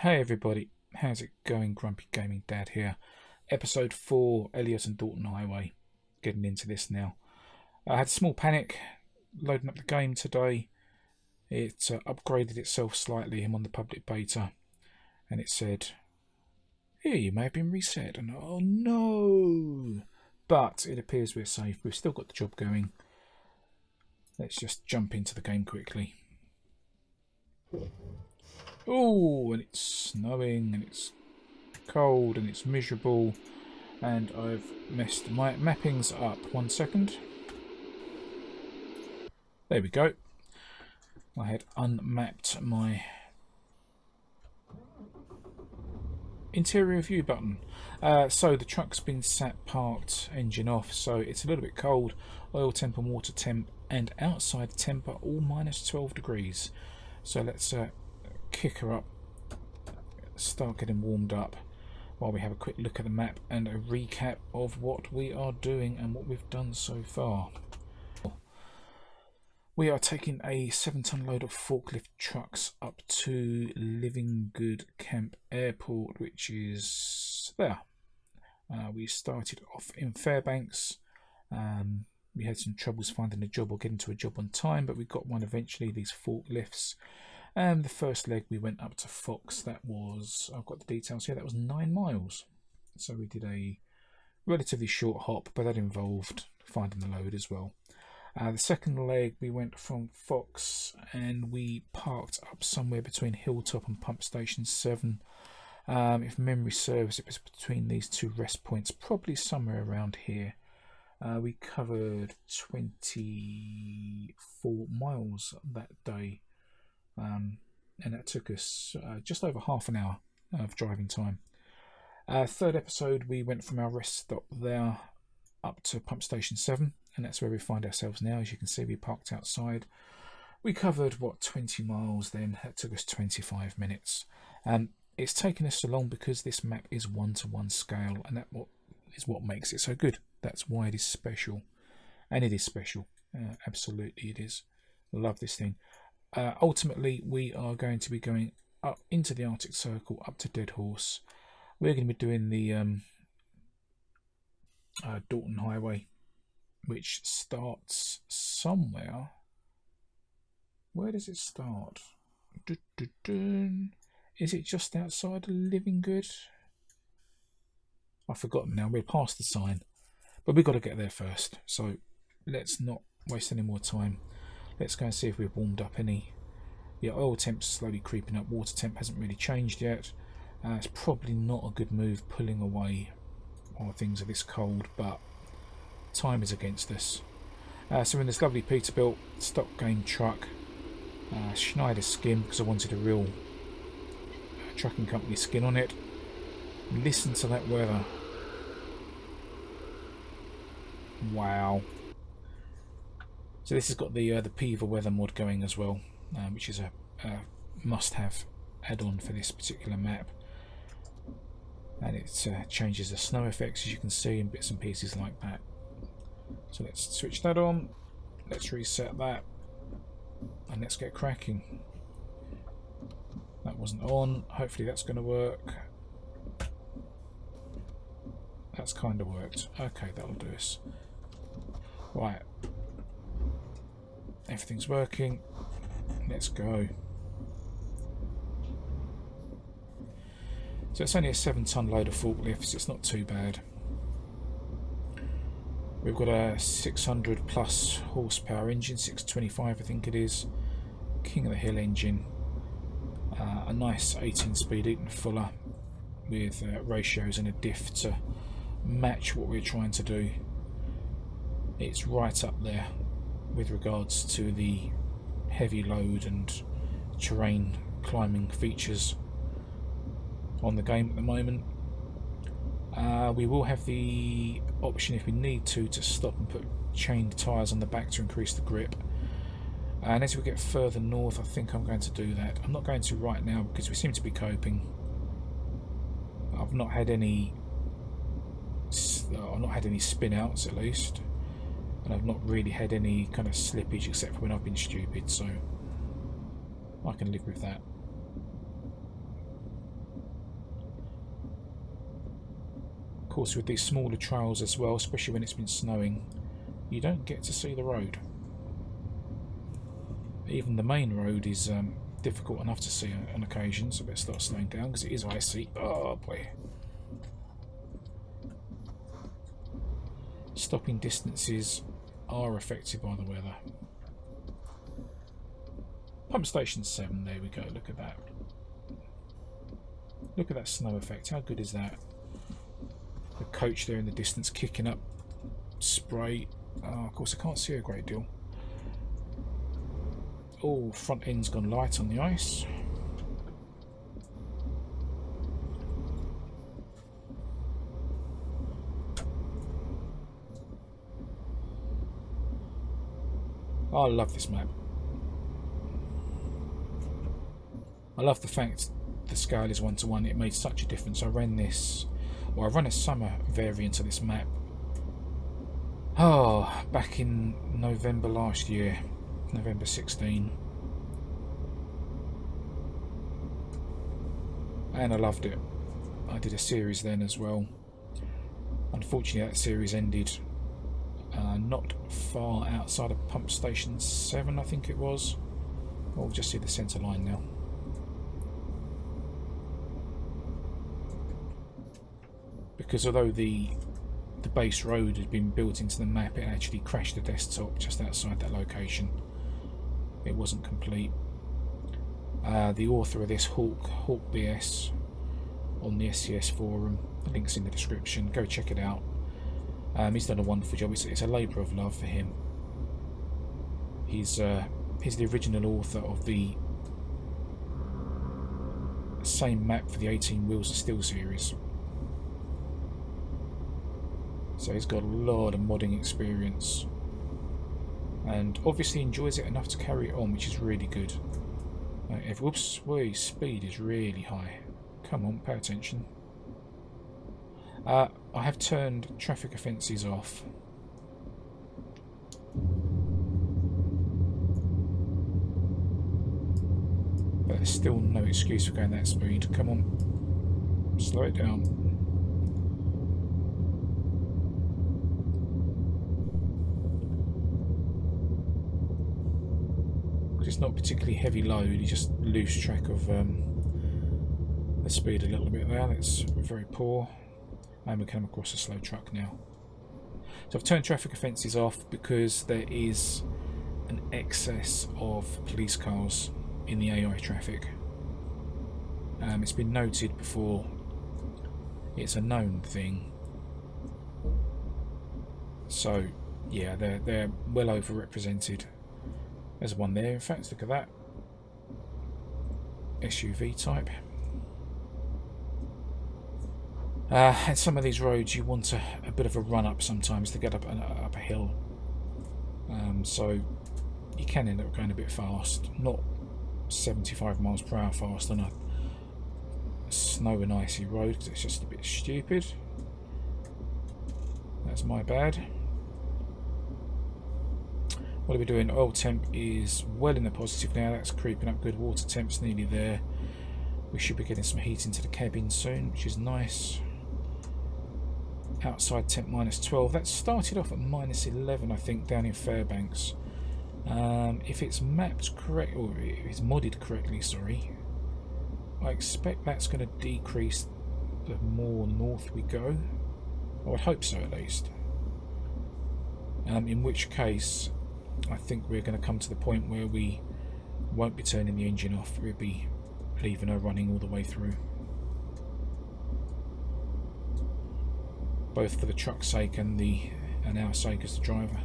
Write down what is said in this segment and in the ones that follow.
Hey everybody, how's it going? Grumpy Gaming Dad here. Episode 4, Elliot and Dalton Highway. Getting into this now. I had a small panic loading up the game today. It upgraded itself slightly. I'm on the public beta. And it said, here, you may have been reset. And oh no! But it appears we're safe. We've still got the job going. Let's just jump into the game quickly. Oh, and it's snowing, and it's cold, and it's miserable, and I've messed my mappings up. 1 second. There we go. I had unmapped my interior view button. So the truck's been sat parked, engine off, so it's a little bit cold. Oil temp and water temp and outside temp are all minus 12 degrees. So let's kick her up, start getting warmed up while we have a quick look at the map and a recap of what we are doing and what we've done so far. We are taking a 7-ton load of forklift trucks up to Living Good Camp Airport, which is there. We started off in Fairbanks. We had some troubles finding a job or getting to a job on time, but we got one eventually, these forklifts. And the first leg we went up to Fox. That was, I've got the details here, that was 9 miles. So we did a relatively short hop, but that involved finding the load as well. The second leg we went from Fox and we parked up somewhere between Hilltop and Pump Station 7. If memory serves, it was between these two rest points, probably somewhere around here. We covered 24 miles that day. And that took us just over half an hour of driving time. Third episode, we went from our rest stop there up to Pump Station 7, and that's where we find ourselves now. As you can see, we parked outside. We covered, 20 miles then. That took us 25 minutes. It's taken us so long because this map is 1-to-1 scale, and that is what makes it so good. That's why it is special. And it is special. Absolutely it is. Love this thing. Ultimately, we are going to be going up into the Arctic Circle, up to Deadhorse. We're going to be doing the Dalton Highway, which starts somewhere. Where does it start? Is it just outside of Living Good? I've forgotten now. We're past the sign, but we've got to get there first. So let's not waste any more time. Let's go and see if we've warmed up any. Yeah, oil temp's slowly creeping up. Water temp hasn't really changed yet. It's probably not a good move pulling away while things are this cold, but time is against us. So we're in this lovely Peterbilt stock game truck. Schneider skin, because I wanted a real trucking company skin on it. Listen to that weather. Wow. So this has got the Peaver weather mod going as well, which is a must-have add-on for this particular map. And it changes the snow effects, as you can see, in bits and pieces like that. So let's switch that on. Let's reset that, and let's get cracking. That wasn't on. Hopefully that's going to work. That's kind of worked. Okay, that'll do us. Right. Everything's working. Let's go. So it's only a 7-ton load of forklifts. It's not too bad. We've got a 600 plus horsepower engine, 625 I think it is. King of the Hill engine. A nice 18-speed Eaton Fuller with ratios and a diff to match what we're trying to do. It's right up there with regards to the heavy load and terrain climbing features on the game at the moment. We will have the option, if we need to stop and put chained tyres on the back to increase the grip. And as we get further north, I think I'm going to do that. I'm not going to right now because we seem to be coping. I've not had any spin outs at least. And I've not really had any kind of slippage except for when I've been stupid, so I can live with that. Of course, with these smaller trails as well, especially when it's been snowing, you don't get to see the road. Even the main road is difficult enough to see on occasion, so I better start slowing down because it is icy. Oh boy. Stopping distances are affected by the weather. Pump station 7, there we go, look at that. Look at that snow effect, how good is that? The coach there in the distance kicking up spray. Oh, of course I can't see a great deal. Oh, front end's gone light on the ice. Oh, I love this map. I love the fact the scale is 1:1. It made such a difference. I ran this, or I run a summer variant of this map. Oh, back in November last year, November 16. And I loved it. I did a series then as well. Unfortunately, that series ended not far outside of Pump Station 7, I think it was. Oh, we'll just see the centre line now. Because although the base road had been built into the map, it actually crashed the desktop just outside that location. It wasn't complete. The author of this, Hawk BS, on the SCS forum, the link's in the description, go check it out. He's done a wonderful job. It's a labour of love for him. He's the original author of the same map for the 18 Wheels of Steel series. So he's got a lot of modding experience. And obviously enjoys it enough to carry it on, which is really good. Whoops, wait, speed is really high. Come on, pay attention. I have turned traffic offences off. But there's still no excuse for going that speed. Come on, slow it down. Because it's not particularly heavy load, you just lose track of the speed a little bit there. That's very poor. And we come across a slow truck now. So I've turned traffic offences off because there is an excess of police cars in the AI traffic. It's been noted before. It's a known thing. So yeah, they're well overrepresented. There's one there, in fact, look at that. SUV type. And some of these roads you want a bit of a run up sometimes to get up a hill. So you can end up going a bit fast. Not 75 miles per hour fast on a snow and icy road because it's just a bit stupid. That's my bad. What are we doing? Oil temp is well in the positive now. That's creeping up good. Water temp's nearly there. We should be getting some heat into the cabin soon, which is nice. Outside temp -12. That started off at -11, I think, down in Fairbanks. If it's mapped correct, or if it's modded correctly, sorry, I expect that's going to decrease the more north we go. I would hope so, at least. In which case, I think we're going to come to the point where we won't be turning the engine off. We'll be leaving her running all the way through. Both for the truck's sake and our sake as the driver.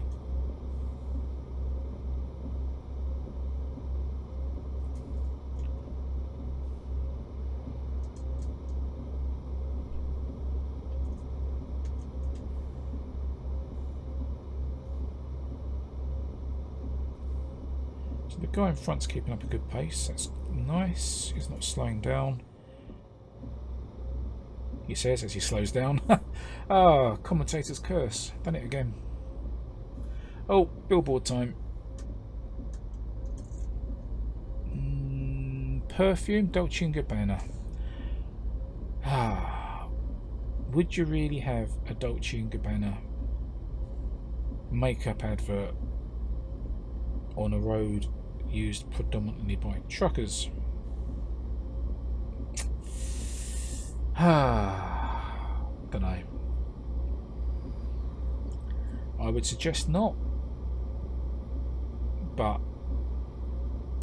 So the guy in front's keeping up a good pace. That's nice. He's not slowing down. He says as he slows down. Ah, commentator's curse. Done it again. Oh, billboard time. Perfume, Dolce & Gabbana. Ah, would you really have a Dolce & Gabbana makeup advert on a road used predominantly by truckers? Don't know. I would suggest not, but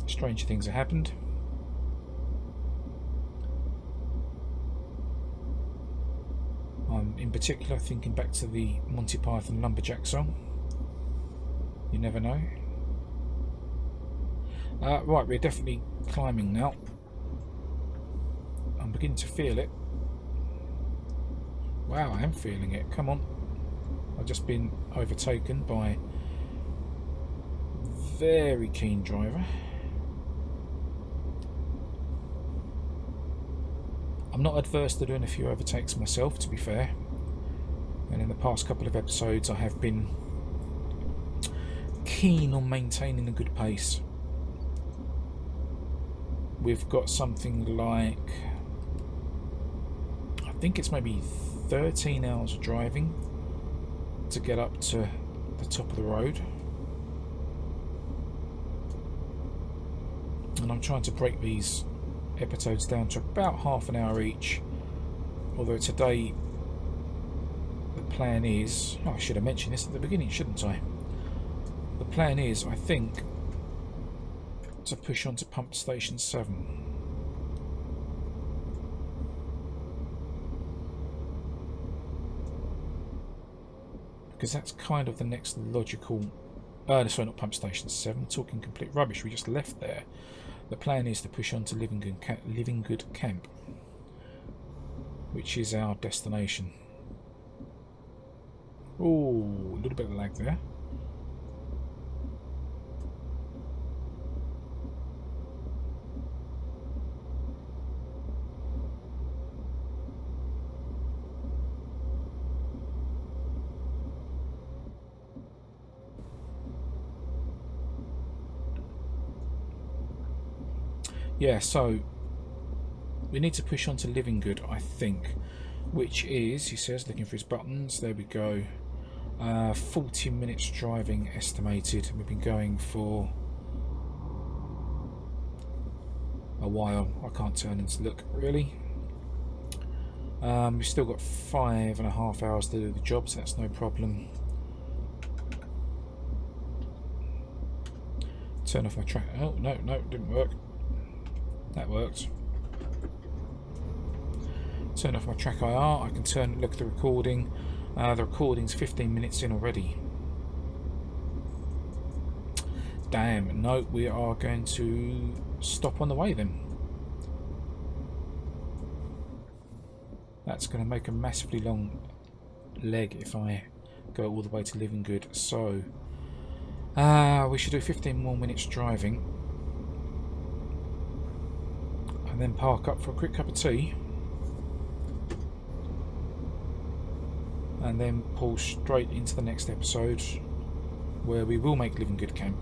strange things have happened. I'm in particular thinking back to the Monty Python Lumberjack song. You never know. Right, we're definitely climbing now. I'm beginning to feel it. Wow, I am feeling it. Come on. I've just been overtaken by a very keen driver. I'm not adverse to doing a few overtakes myself, to be fair. And in the past couple of episodes I have been keen on maintaining a good pace. We've got something like, I think it's maybe 13 hours of driving to get up to the top of the road. And I'm trying to break these episodes down to about half an hour each. Although today the plan is, I should have mentioned this at the beginning, shouldn't I? The plan is, I think, to push on to pump station 7. Because that's kind of the next logical... sorry, not pump station 7, talking complete rubbish, we just left there. The plan is to push on to Living Good Camp, which is our destination. Oh, a little bit of lag there. Yeah, so we need to push on to Living Good, I think, which is, he says, looking for his buttons, there we go, 40 minutes driving estimated. We've been going for a while. I can't turn and look, really. We've still got 5.5 hours to do the job, so that's no problem. Turn off my track. Oh, no, didn't work. That worked. Turn off my track IR. I can look at the recording. The recording's 15 minutes in already. Damn, no, we are going to stop on the way then. That's going to make a massively long leg if I go all the way to Living Good. So, we should do 15 more minutes driving. And then park up for a quick cup of tea. And then pull straight into the next episode, where we will make Living Good Camp,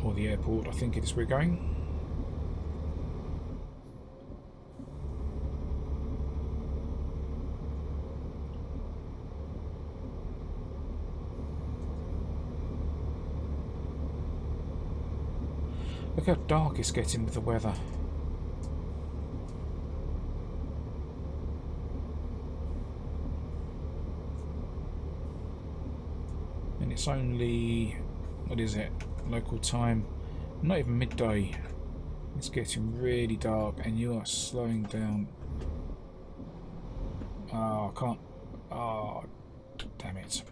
or the airport, I think it is we're going. Look how dark it's getting with the weather. And it's only, what is it, local time, not even midday. It's getting really dark and you are slowing down. Oh, I can't, oh, damn it.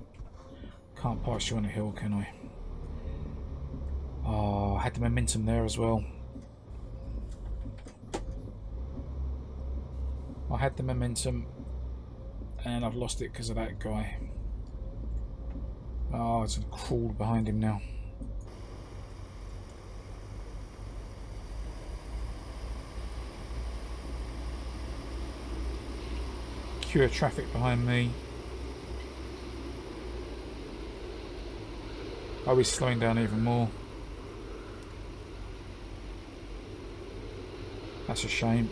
Can't pass you on a hill, can I? Oh, I had the momentum there as well. I had the momentum and I've lost it because of that guy. Oh, it's going to crawl behind him now. Queue of traffic behind me. Oh, he's slowing down even more. That's a shame.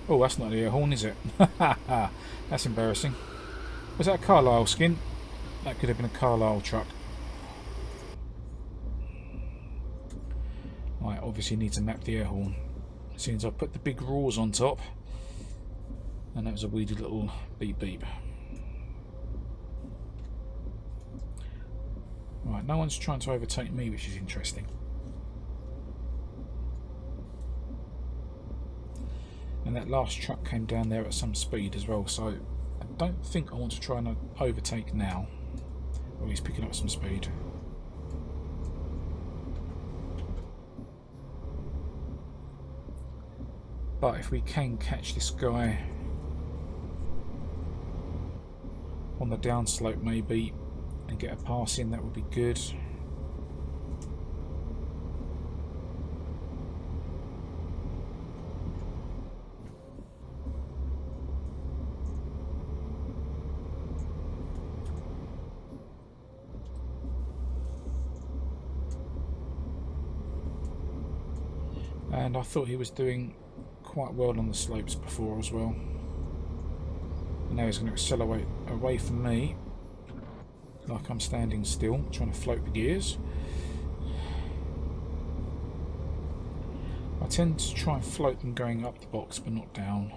Oh, that's not the air horn, is it? That's embarrassing. Was that a Carlisle skin? That could have been a Carlisle truck. Right, obviously need to map the air horn. As soon as I put the big roars on top, and that was a weedy little beep beep. Right, no one's trying to overtake me, which is interesting. And that last truck came down there at some speed as well, so I don't think I want to try and overtake now. Oh, he's picking up some speed. But if we can catch this guy on the downslope maybe and get a pass in, that would be good. And I thought he was doing quite well on the slopes before as well. And now he's going to accelerate away from me, like I'm standing still, trying to float the gears. I tend to try and float them going up the box, but not down.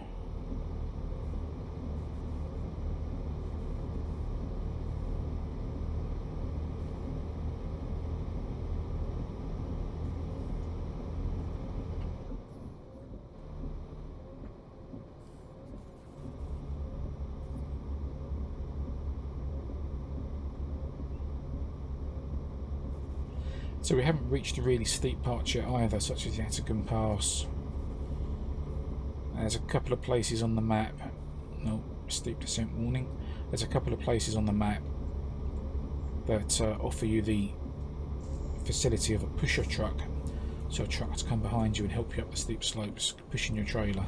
So we haven't reached the really steep parts yet either, such as the Atagon Pass. There's a couple of places on the map. No, steep descent warning. There's a couple of places on the map that offer you the facility of a pusher truck. So a truck to come behind you and help you up the steep slopes, pushing your trailer.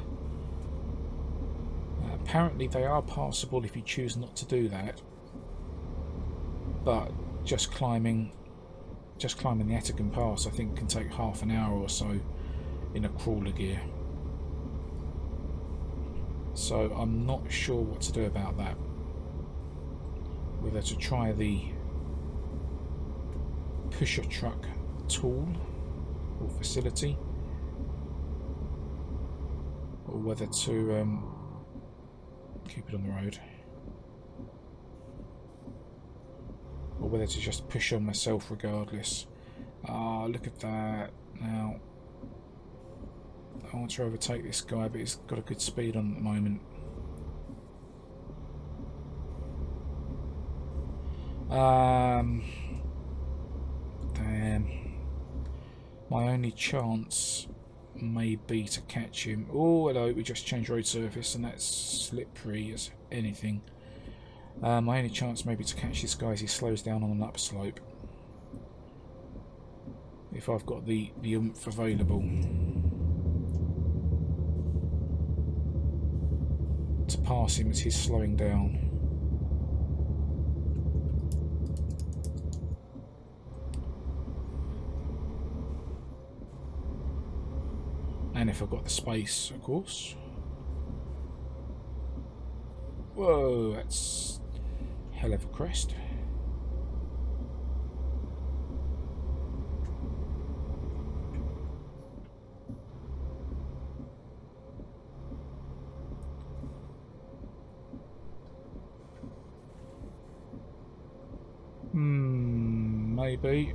Apparently they are passable if you choose not to do that. But just climbing the Atagon Pass, I think, can take half an hour or so in a crawler gear. So I'm not sure what to do about that. Whether to try the pusher truck tool or facility, or whether to keep it on the road, or whether to just push on myself regardless. Ah, look at that. Now I want to overtake this guy, but he's got a good speed on at the moment. Damn. My only chance may be to catch him. Oh, hello, we just changed road surface and that's slippery as anything. My only chance may be to catch this guy as he slows down on an upslope. If I've got the oomph available to pass him as he's slowing down. And if I've got the space, of course. Whoa, that's a hell of a crest. Maybe.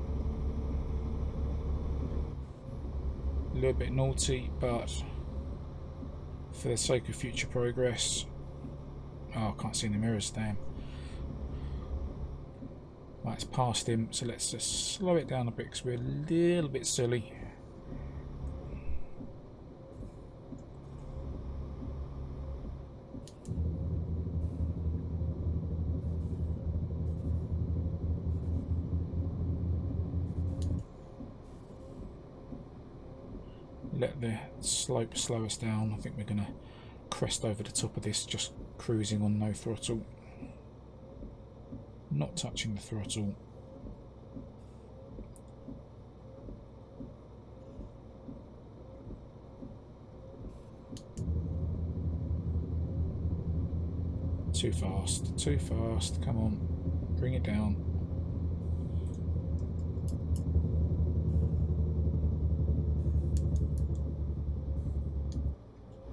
A little bit naughty, but for the sake of future progress. Oh, I can't see in the mirrors, damn. Right, it's past him, so let's just slow it down a bit because we're a little bit silly. Let the slope slow us down. I think we're going to crest over the top of this, just cruising on no throttle. Not touching the throttle. Too fast, too fast. Come on, bring it down.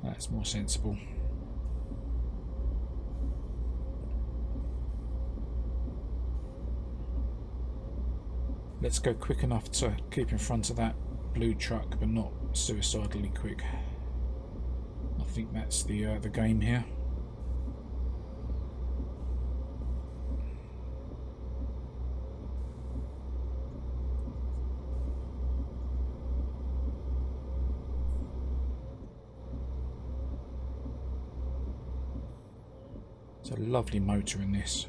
That's more sensible. Let's go quick enough to keep in front of that blue truck, but not suicidally quick. I think that's the game here. It's a lovely motor in this.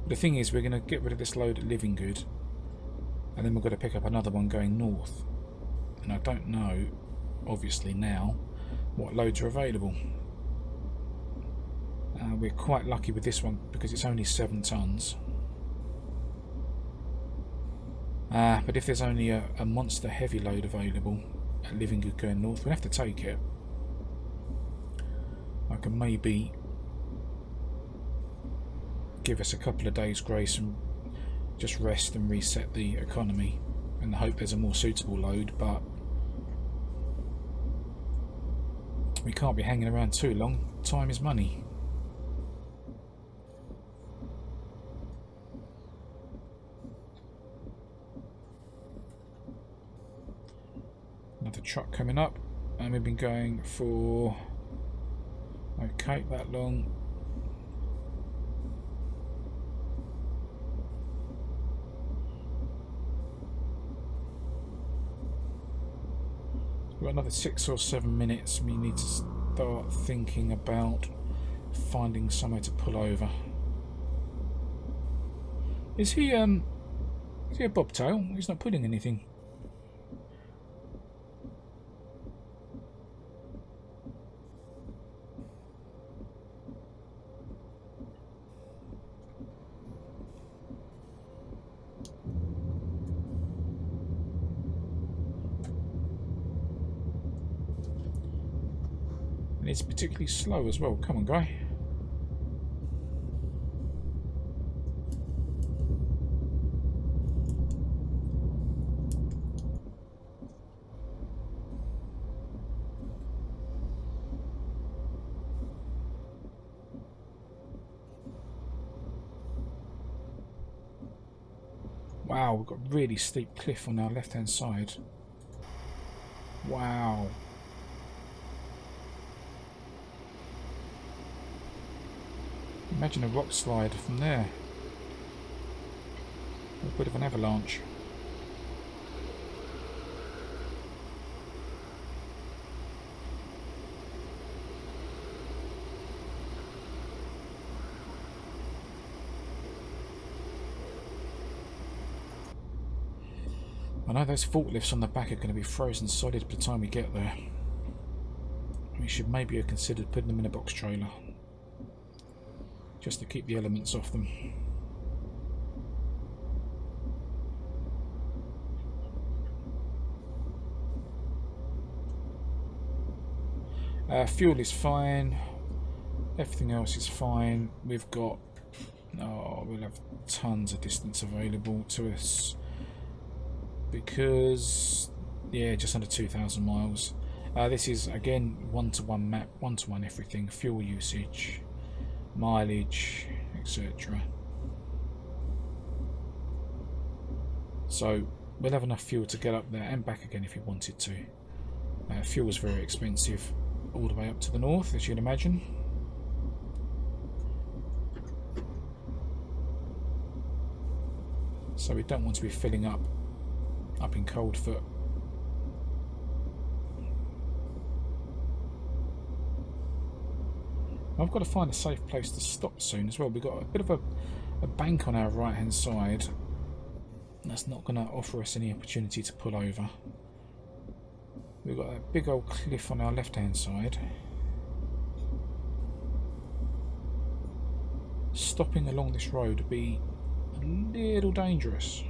The thing is, we're going to get rid of this load at Living Good, and then we're going to pick up another one going north. And I don't know, obviously now, what loads are available. We're quite lucky with this one because it's only 7 tons. But if there's only a monster heavy load available at Living Good going north, we have to take it. I can maybe give us a couple of days grace and just rest and reset the economy and hope there's a more suitable load, but we can't be hanging around too long. Time is money. Another truck coming up, and we've been going for okay that long. We've got another 6 or 7 minutes. We need to start thinking about finding somewhere to pull over. Is he a bobtail? He's not putting anything. It's particularly slow as well. Come on, guy. Wow, we've got a really steep cliff on our left-hand side. Wow. Imagine a rock slide from there. A bit of an avalanche. I know those forklifts on the back are going to be frozen solid by the time we get there. We should maybe have considered putting them in a box trailer, just to keep the elements off them. Fuel is fine. Everything else is fine. We've got... oh, we'll have tons of distance available to us. Because... yeah, just under 2,000 miles. This is, again, one-to-one map, one-to-one everything. Fuel usage, mileage, etc. So we'll have enough fuel to get up there and back again if we wanted to. Fuel is very expensive all the way up to the north, as you'd imagine. So we don't want to be filling up in Coldfoot. I've got to find a safe place to stop soon as well. We've got a bit of a bank on our right hand side. That's not going to offer us any opportunity to pull over. We've got a big old cliff on our left hand side. Stopping along this road would be a little dangerous.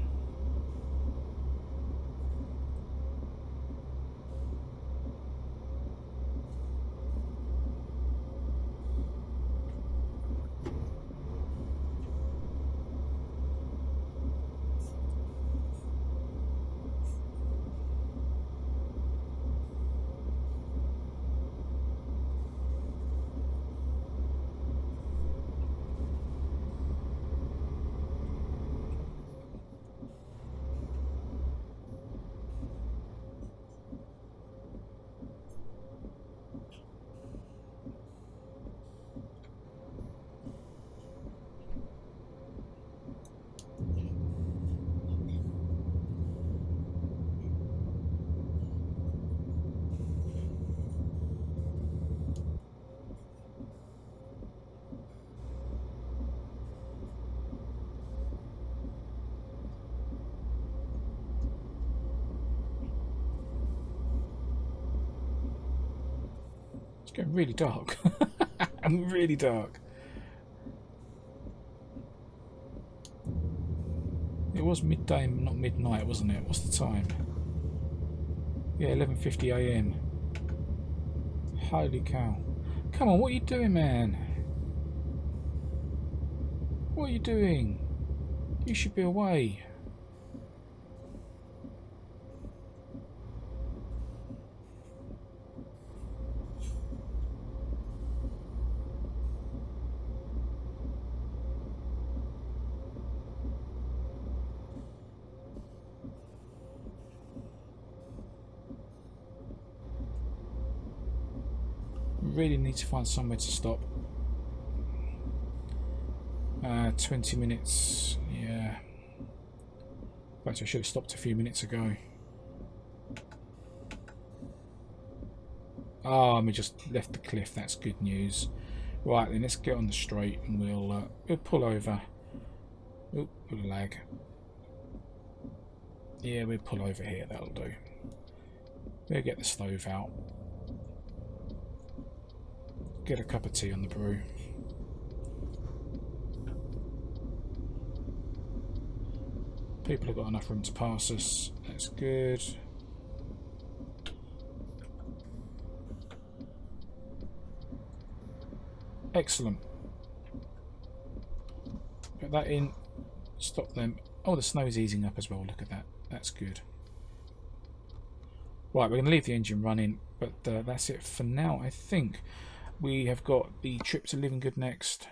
It's getting really dark. Really dark. It was midday, not midnight, wasn't it? What's the time? Yeah, 11:50 AM. Holy cow. Come on, what are you doing, man? What are you doing? You should be away. Really need to find somewhere to stop. 20 minutes, yeah. In fact, I should have stopped a few minutes ago. Ah, we just left the cliff. That's good news. Right then, let's get on the straight and we'll pull over. Oop, a lag. Yeah, we'll pull over here. That'll do. We'll get the stove out. Get a cup of tea on the brew. People have got enough room to pass us. That's good. Excellent. Put that in. Stop them. Oh, the snow is easing up as well. Look at that. That's good. Right, we're going to leave the engine running, but that's it for now, I think. We have got the trip to Living Good next.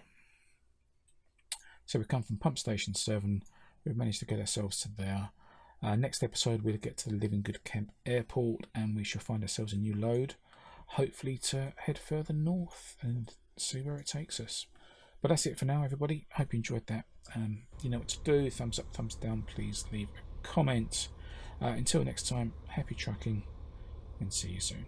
So we come from Pump Station 7. We've managed to get ourselves to there. Next episode we'll get to the Living Good Camp Airport and we shall find ourselves a new load. Hopefully to head further north and see where it takes us. But that's it for now, everybody. Hope you enjoyed that. You know what to do. Thumbs up, thumbs down. Please leave a comment. Until next time, happy trucking and see you soon.